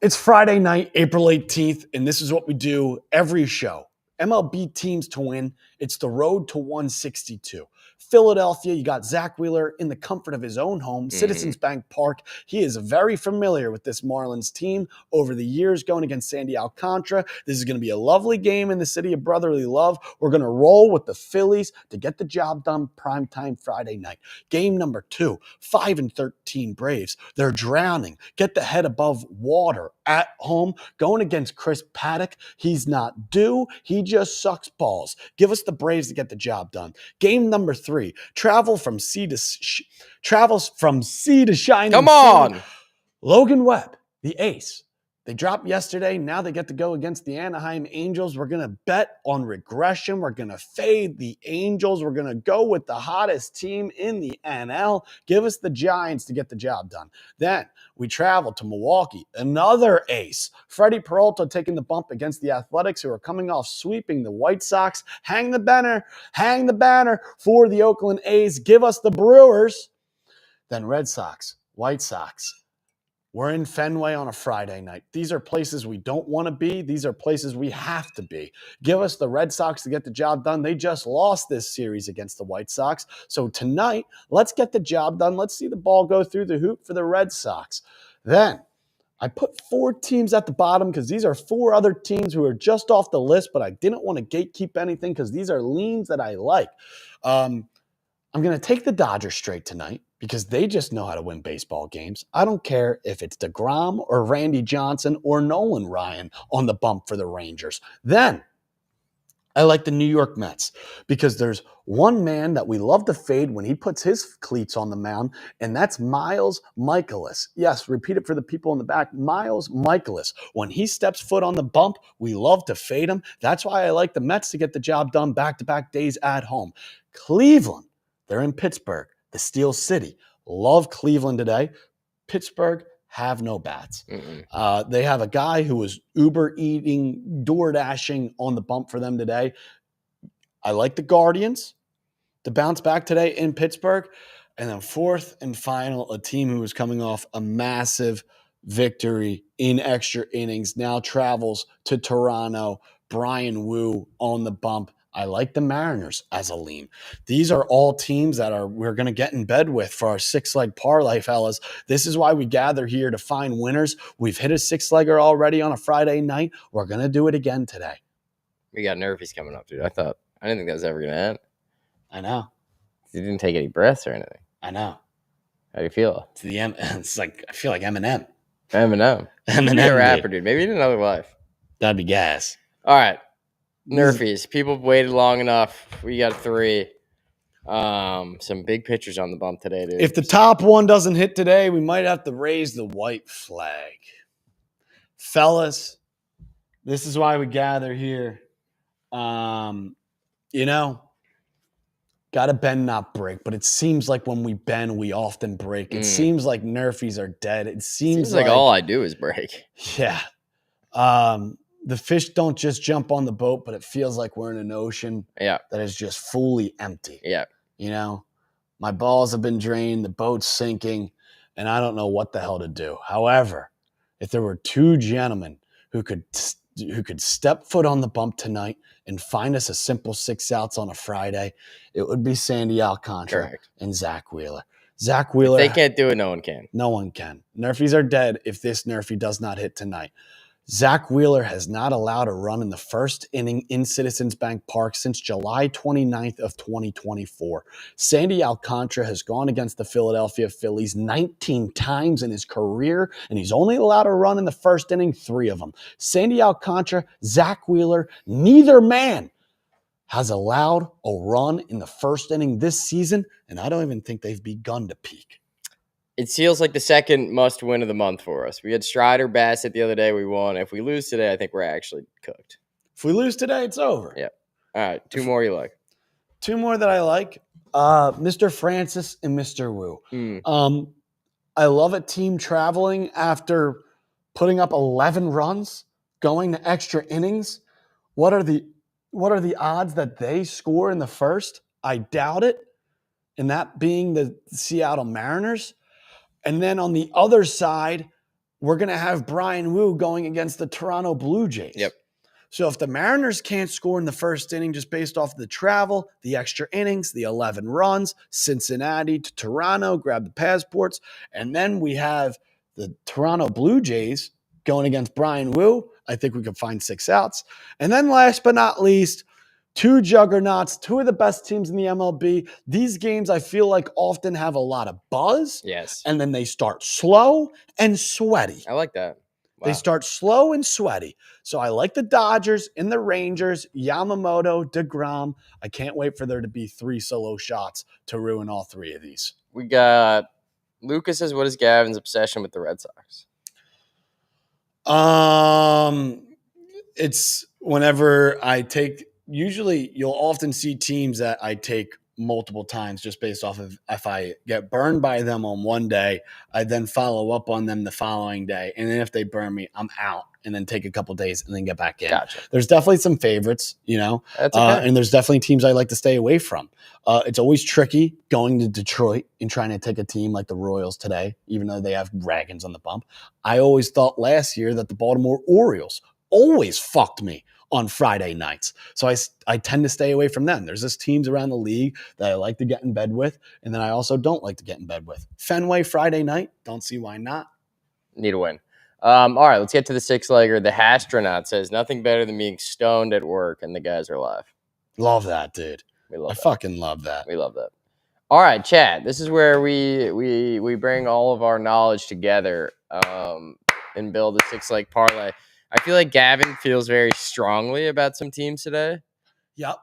It's Friday night, April 18th, and this is what we do every show. MLB teams to win. It's the road to 162. Philadelphia, you got Zach Wheeler in the comfort of his own home, Citizens Bank Park. He is very familiar with this Marlins team over the years going against Sandy Alcantara. This is going to be a lovely game in the city of brotherly love. We're going to roll with the Phillies to get the job done primetime Friday night. Game number 2, 5-13 Braves. They're drowning. Get the head above water at home, going against Chris Paddock. He's not due. He just sucks balls. Give us the Braves to get the job done. Game number 3, travels from sea to shining. Come on. Logan Webb, the ace. They dropped yesterday. Now they get to go against the Anaheim Angels. We're going to bet on regression. We're going to fade the Angels. We're going to go with the hottest team in the NL. Give us the Giants to get the job done. Then we travel to Milwaukee. Another ace. Freddie Peralta taking the bump against the Athletics, who are coming off sweeping the White Sox. Hang the banner for the Oakland A's. Give us the Brewers. Then Red Sox, White Sox. We're in Fenway on a Friday night. These are places we don't want to be. These are places we have to be. Give us the Red Sox to get the job done. They just lost this series against the White Sox. So tonight, let's get the job done. Let's see the ball go through the hoop for the Red Sox. Then I put 4 teams at the bottom because these are 4 other teams who are just off the list, but I didn't want to gatekeep anything because these are leans that I like. I'm going to take the Dodgers straight tonight because they just know how to win baseball games. I don't care if it's DeGrom or Randy Johnson or Nolan Ryan on the bump for the Rangers. Then I like the New York Mets because there's one man that we love to fade when he puts his cleats on the mound, and that's Miles Mikolas. Yes, repeat it for the people in the back. Miles Mikolas. When he steps foot on the bump, we love to fade him. That's why I like the Mets to get the job done back-to-back days at home. Cleveland. They're in Pittsburgh, the Steel City. Love Cleveland today. Pittsburgh have no bats. They have a guy who was Uber eating, door dashing on the bump for them today. I like the Guardians to bounce back today in Pittsburgh. And then fourth and final, a team who was coming off a massive victory in extra innings now travels to Toronto. Brian Wu on the bump. I like the Mariners as a lean. These are all teams that we're going to get in bed with for our 6-leg parlay, fellas. This is why we gather here to find winners. We've hit a 6-legger already on a Friday night. We're going to do it again today. We got NRFIs coming up, dude. I didn't think that was ever going to end. I know. You didn't take any breaths or anything. I know. How do you feel? It's like, I feel like Eminem. Eminem. Maybe a rapper, dude. Maybe in another life. That'd be gas. All right. NRFIs. People waited long enough. We got 3. Some big pitchers on the bump today, dude. If the top one doesn't hit today, we might have to raise the white flag. Fellas, this is why we gather here. Got to bend, not break. But it seems like when we bend, we often break. It seems like NRFIs are dead. It seems like all I do is break. Yeah. The fish don't just jump on the boat, but it feels like we're in an ocean that is just fully empty. Yeah. My balls have been drained, the boat's sinking, and I don't know what the hell to do. However, if there were 2 gentlemen who could step foot on the bump tonight and find us a simple 6 outs on a Friday, it would be Sandy Alcantara and Zach Wheeler. Zach Wheeler. If they can't do it, no one can. No one can. NRFIs are dead if this NRFI does not hit tonight. Zach Wheeler has not allowed a run in the first inning in Citizens Bank Park since July 29th of 2024. Sandy Alcantara has gone against the Philadelphia Phillies 19 times in his career, and he's only allowed a run in the first inning, 3 of them. Sandy Alcantara, Zach Wheeler, neither man has allowed a run in the first inning this season, and I don't even think they've begun to peak. It feels like the second must-win of the month for us. We had Strider Bassett the other day. We won. If we lose today, I think we're actually cooked. If we lose today, it's over. Yeah. All right. 2 more you like. 2 more that I like. Mr. Francis and Mr. Wu. I love a team traveling after putting up 11 runs, going to extra innings. What are the odds that they score in the first? I doubt it. And that being the Seattle Mariners. And then on the other side, we're going to have Brian Wu going against the Toronto Blue Jays. Yep. So if the Mariners can't score in the first inning just based off the travel, the extra innings, the 11 runs, Cincinnati to Toronto, grab the passports, and then we have the Toronto Blue Jays going against Brian Wu. I think we could find 6 outs. And then last but not least, 2 juggernauts, 2 of the best teams in the MLB. These games I feel like often have a lot of buzz. Yes. And then they start slow and sweaty. I like that. Wow. They start slow and sweaty. So I like the Dodgers and the Rangers, Yamamoto, DeGrom. I can't wait for there to be 3 solo shots to ruin all 3 of these. We got Lucas says, what is Gavin's obsession with the Red Sox? It's whenever I take, usually you'll often see teams that I take multiple times just based off of if I get burned by them on one day, I then follow up on them the following day. And then if they burn me, I'm out and then take a couple days and then get back in. Gotcha. There's definitely some favorites, you know, That's okay. and there's definitely teams I like to stay away from. It's always tricky going to Detroit and trying to take a team like the Royals today, even though they have dragons on the bump. I always thought last year that the Baltimore Orioles always fucked me on Friday nights. So I tend to stay away from them. There's just teams around the league that I like to get in bed with, and then I also don't like to get in bed with. Fenway Friday night, don't see why not. Need a win. All right, let's get to the 6-legger. The Hastronaut says, nothing better than being stoned at work, and the guys are live. Love that, dude. I fucking love that. We love that. All right, chat. This is where we bring all of our knowledge together and build a 6-leg parlay. I feel like Gavin feels very strongly about some teams today. Yep.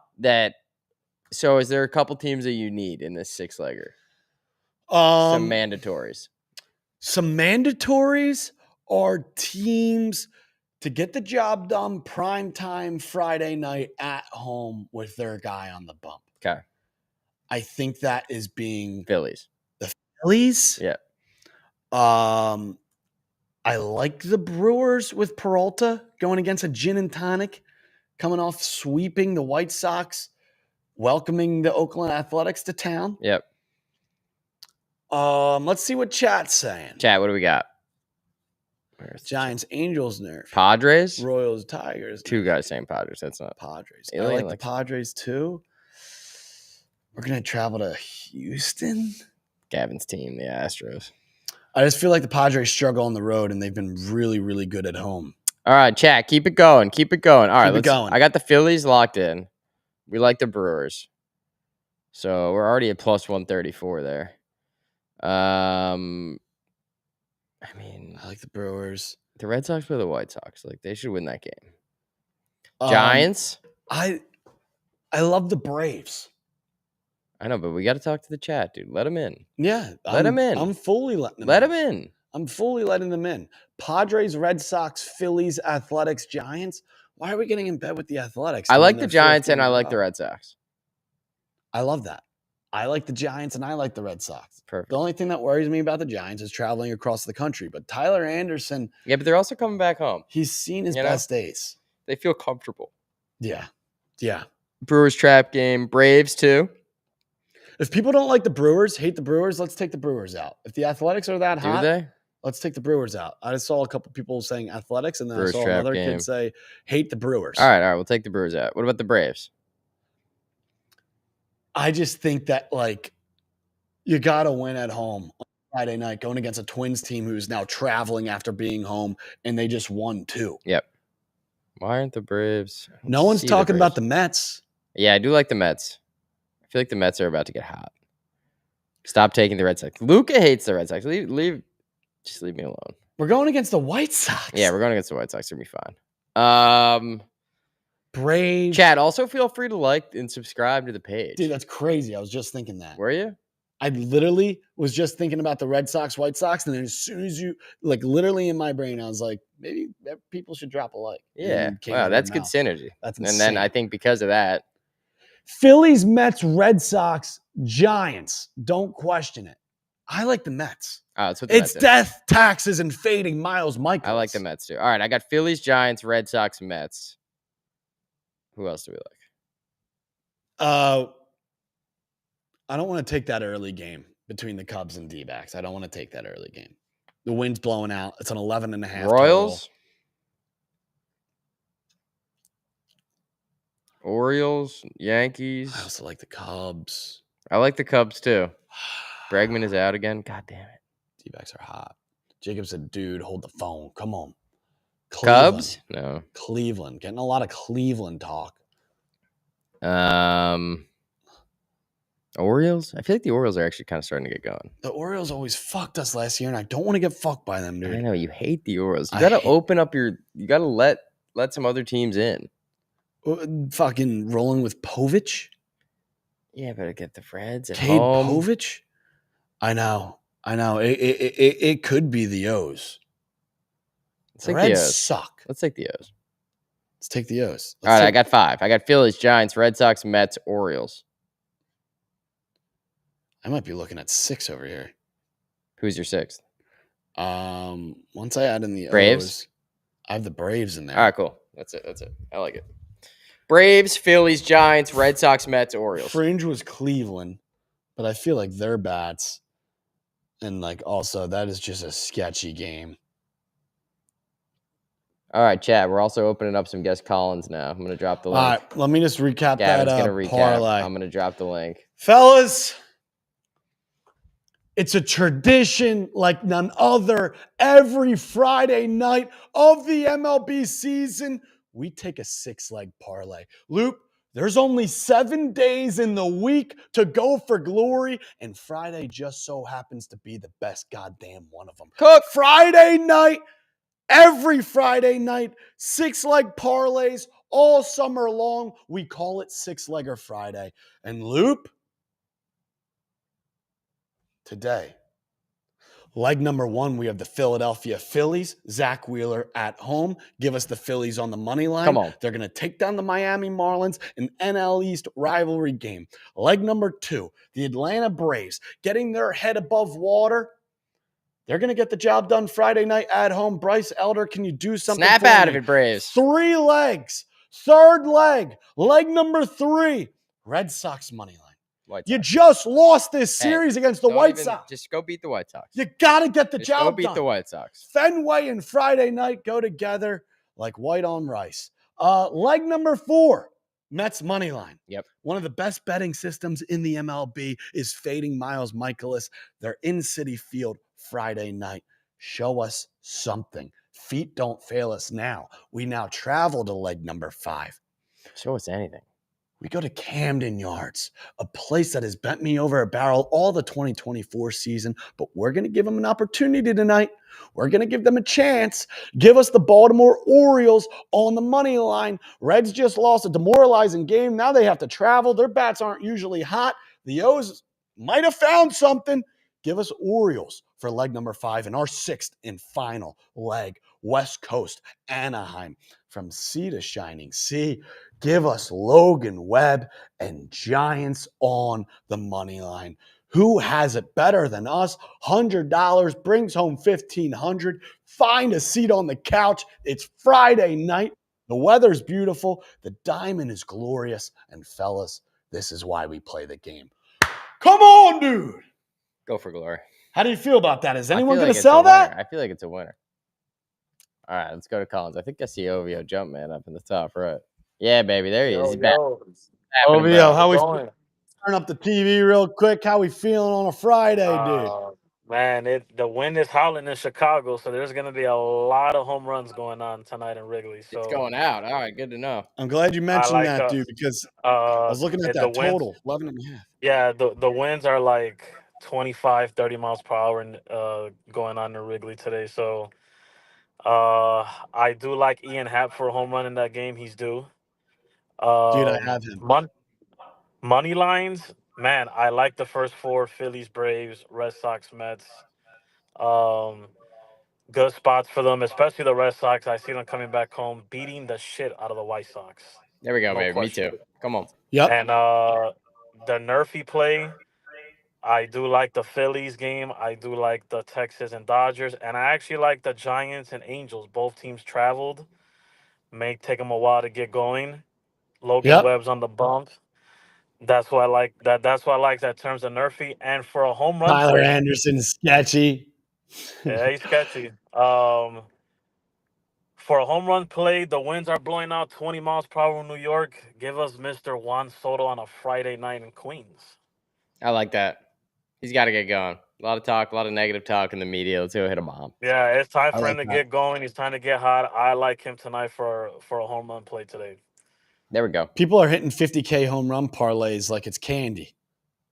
So is there a couple teams that you need in this 6-legger? Some mandatories. Some mandatories are teams to get the job done prime time Friday night at home with their guy on the bump. Okay. I think that is being Phillies. The Phillies? Yeah. I like the Brewers with Peralta going against a gin and tonic, coming off sweeping the White Sox, welcoming the Oakland Athletics to town. Yep. Let's see what chat's saying. Chat, what do we got? Giants, Angels, nerf. Padres? Royals, Tigers. 2 guys saying Padres. That's not Padres. Alien I like the Padres too. We're going to travel to Houston. Gavin's team, the Astros. I just feel like the Padres struggle on the road, and they've been really, really good at home. All right, chat, keep it going. Keep it going. All right, let's go. I got the Phillies locked in. We like the Brewers. So we're already at plus 134 there. I like the Brewers. The Red Sox play the White Sox. Like, they should win that game. Giants? I love the Braves. I know, but we got to talk to the chat, dude. Let them in. Yeah. Let them in. I'm fully letting them Let them in. I'm fully letting them in. Padres, Red Sox, Phillies, Athletics, Giants. Why are we getting in bed with the Athletics? I like the Giants and I like the Red Sox. I love that. I like the Giants and I like the Red Sox. Perfect. The only thing that worries me about the Giants is traveling across the country. But Tyler Anderson. Yeah, but they're also coming back home. He's seen his best days. They feel comfortable. Yeah. Yeah. Brewers trap game. Braves too. If people don't like the Brewers, hate the Brewers, let's take the Brewers out. If the Athletics are that hot, let's take the Brewers out. I just saw a couple people saying Athletics, and then I saw another kid say hate the Brewers. All right, we'll take the Brewers out. What about the Braves? I just think that, like, you got to win at home on Friday night going against a Twins team who's now traveling after being home, and they just won 2. Yep. Why aren't the Braves? No one's talking about the Mets. Yeah, I do like the Mets. I feel like the Mets are about to get hot. Stop taking the Red Sox. Luca hates the Red Sox. Just leave me alone. We're going against the White Sox. Yeah, we're going against the White Sox. It'll be fine. Braves. Chat, also feel free to like and subscribe to the page. Dude, that's crazy. I was just thinking that. Were you? I literally was just thinking about the Red Sox, White Sox, and then as soon as you, like, literally in my brain, I was like, maybe people should drop a like. Yeah. Wow, that's good synergy. That's insane. And then I think because of that, Phillies, Mets, Red Sox, Giants. Don't question it. I like the Mets. Oh, it's death, taxes, and fading Miles Michaels. I like the Mets too. All right, I got Phillies, Giants, Red Sox, Mets. Who else do we like? I don't want to take that early game between the Cubs and D-backs. I don't want to take that early game. The wind's blowing out. It's an 11.5. Royals? Orioles, I Yankees. also like the Cubs. I like the Cubs too. Bregman is out again. God damn it. D-backs are hot. Jacob said, dude, hold the phone. Come on. Cubs? No. Cleveland. Getting a lot of Cleveland talk. Orioles? I feel like the Orioles are actually kind of starting to get going. The Orioles always fucked us last year, and I don't want to get fucked by them, dude. I know, you hate the Orioles. You got to open up you got to let some other teams in. Fucking rolling with Povich? Yeah, better get the Reds at Cade home. Povich? I know. It could be the O's. The Reds suck. Let's take the O's. Let's take the O's. All right, I got 5. I got Phillies, Giants, Red Sox, Mets, Orioles. I might be looking at 6 over here. Who's your 6th? Once I add in the Braves? O's, I have the Braves in there. All right, cool. That's it. I like it. Braves, Phillies, Giants, Red Sox, Mets, Orioles. Fringe was Cleveland, but I feel like their bats, and like also that is just a sketchy game. All right, chat. We're also opening up some guest Collins now. I'm going to drop the link. All right, let me just recap Gavin's that gonna parlay. I'm going to drop the link. Fellas, it's a tradition like none other. Every Friday night of the MLB season, we take a 6-leg parlay. Loop, there's only 7 days in the week to go for glory, and Friday just so happens to be the best goddamn one of them. Cook! Friday night, every Friday night, 6-leg parlays all summer long. We call it 6-legger Friday. And Loop, today, leg number 1, we have the Philadelphia Phillies. Zach Wheeler at home. Give us the Phillies on the money line. Come on. They're going to take down the Miami Marlins, an NL East rivalry game. Leg number 2, the Atlanta Braves getting their head above water. They're going to get the job done Friday night at home. Bryce Elder, can you do something Snap for out me? of it, Braves. 3 legs. 3rd leg. Leg number 3, Red Sox money line. You just lost this series against the White Sox. Just go beat the White Sox. You got to get the job done. Go beat the White Sox. Fenway and Friday night go together like white on rice. Leg number 4, Mets money line. Yep. One of the best betting systems in the MLB is fading Miles Michaelis. They're in Citi Field Friday night. Show us something. Feet don't fail us now. We now travel to leg number 5. Show us anything. We go to Camden Yards, a place that has bent me over a barrel all the 2024 season, but we're going to give them an opportunity tonight. We're going to give them a chance. Give us the Baltimore Orioles on the money line. Reds just lost a demoralizing game. Now they have to travel. Their bats aren't usually hot. The O's might have found something. Give us Orioles for leg number 5 and our 6th and final leg, West Coast, Anaheim. From sea to shining sea, give us Logan Webb and Giants on the money line. Who has it better than us? $100 brings home $1,500. Find a seat on the couch. It's Friday night. The weather's beautiful. The diamond is glorious. And fellas, this is why we play the game. Come on, dude. Go for glory. How do you feel about that? Is anyone going to sell that? I feel like it's a winner. All right, let's go to Collins. I think I see OVO jump man up in the top right. Yeah, baby, there he is. He's back. OVO, how we turn up the TV real quick? How we feeling on a Friday, dude? Man, the wind is howling in Chicago, so there's going to be a lot of home runs going on tonight in Wrigley. So it's going out. All right, good to know. I'm glad you mentioned that, dude, because I was looking at that total, 11.5. Yeah, the winds are like 25, 30 miles per hour going on in Wrigley today. So I do like Ian Happ for a home run in that game. He's due. Dude, I have him. Money lines, man, I like the first 4, Phillies, Braves, Red Sox, Mets. Good spots for them, especially the Red Sox. I see them coming back home, beating the shit out of the White Sox. There we go, baby. Question. Me too. Come on. Yep. And the NRFI play, I do like the Phillies game. I do like the Texas and Dodgers. And I actually like the Giants and Angels. Both teams traveled. May take them a while to get going. Logan Webb's on the bump. That's why I like that. That's why I like that terms of NRFI. And for a home run Tyler Anderson is sketchy. Yeah, he's sketchy. For a home run play, the winds are blowing out 20 miles per hour in New York. Give us Mr. Juan Soto on a Friday night in Queens. I like that. He's got to get going. A lot of talk, a lot of negative talk in the media. Let's go hit a bomb. Yeah, it's time I for like him to that. get going. He's time to get hot. I like him tonight for a home run play today. There we go. People are hitting 50K home run parlays like it's candy.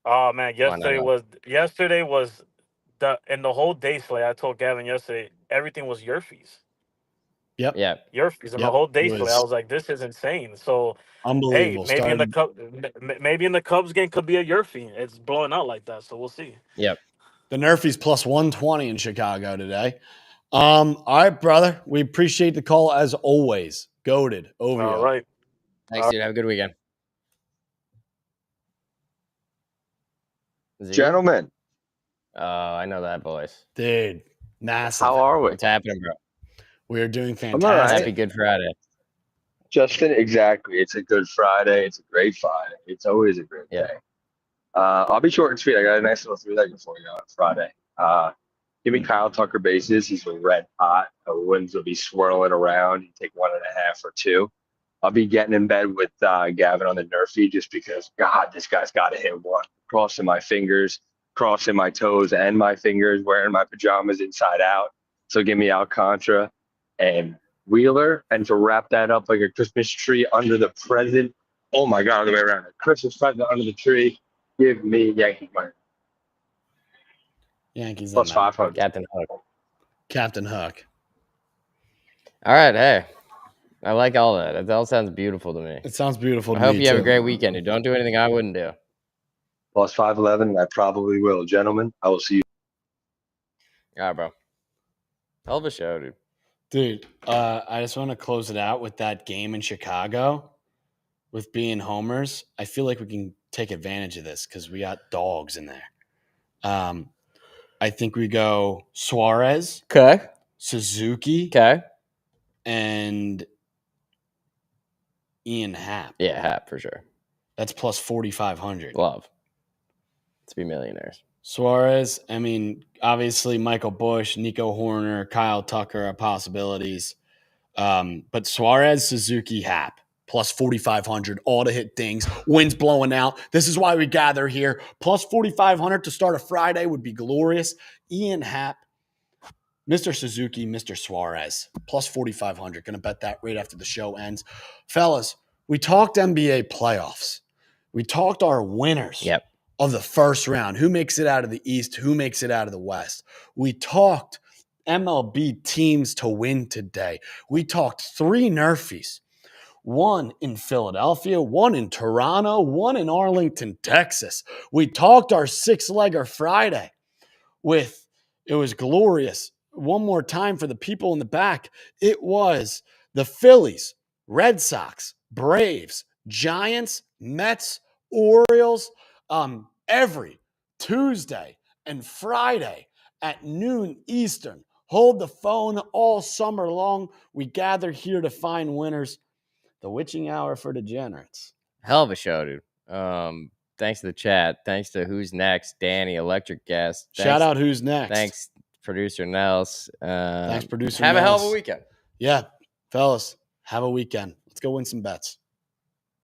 Oh man, yesterday not? was the whole day slate. I told Gavin yesterday everything was Yerfies. Yep. Yeah. Yerfies and the Yep. whole day It slate. was I was like, this is insane. So hey, unbelievable. maybe in the Cubs game could be a Yerfie. It's blowing out like that, so we'll see. Yep. The Nerfies plus 120 in Chicago today. All right, brother. We appreciate the call as always. Goated. Over. All right. Thanks, dude. Have a good weekend. Z? Gentlemen, I know that voice. Dude, massive. how are we? What's happening, bro? We are doing I'm all fantastic. right. Happy Good Friday. Justin, exactly. It's a good Friday. It's a great Friday. It's always a great Yeah. day. I'll be short and sweet. I got a nice little three-legger for you on Friday. Give me Kyle Tucker bases. He's red hot. The winds will be swirling around. You take 1.5 or 2. I'll be getting in bed with Gavin on the Nerfy just because, God, this guy's got to hit one. Crossing my fingers, crossing my toes and my fingers, wearing my pajamas inside out. So give me Alcantara and Wheeler. And to wrap that up like a Christmas tree under the present. Oh, my God, all the way around. A Christmas present under the tree. Give me Yankee money. Yankees. Plus 500. Captain Hook. Captain Hook. All right. Hey, I like all that. It all sounds beautiful to me. It sounds beautiful to I hope me, you have a too. great weekend, dude. Don't do anything I wouldn't do. Plus 511. I probably will. Gentlemen, I will see you. All right, bro. Hell of a show, dude. Dude, I just want to close it out with that game in Chicago with being homers. I feel like we can take advantage of this because we got dogs in there. I think we go Suarez, Okay. Suzuki, Okay. and Ian Happ. Yeah, Hap for sure. That's plus 4,500. Love. Let's be millionaires. Suarez, I mean, obviously Michael Bush, Nico Horner, Kyle Tucker are possibilities. But Suarez, Suzuki, Happ, plus 4,500, all to hit things. Winds blowing out. This is why we gather here. Plus 4,500 to start a Friday would be glorious. Ian Happ, Mr. Suzuki, Mr. Suarez, plus 4,500. Going to bet that right after the show ends. Fellas, we talked NBA playoffs. We talked our winners. Yep. Of the first round. Who makes it out of the East? Who makes it out of the West? We talked MLB teams to win today. We talked 3 Nerfies. 1 in Philadelphia, 1 in Toronto, 1 in Arlington, Texas. We talked our 6-legger Friday it was glorious. One more time for the people in the back. It was the Phillies, Red Sox, Braves, Giants, Mets, Orioles, every Tuesday and Friday at noon Eastern. Hold the phone all summer long. We gather here to find winners. The witching hour for degenerates. Hell of a show, dude. Thanks to the chat. Thanks to Who's Next, Danny, Electric Guest. Shout out Who's Next. Thanks, producer Nels. Thanks, producer Have Nels. a hell of a weekend. Yeah, fellas, have a weekend. Let's go win some bets.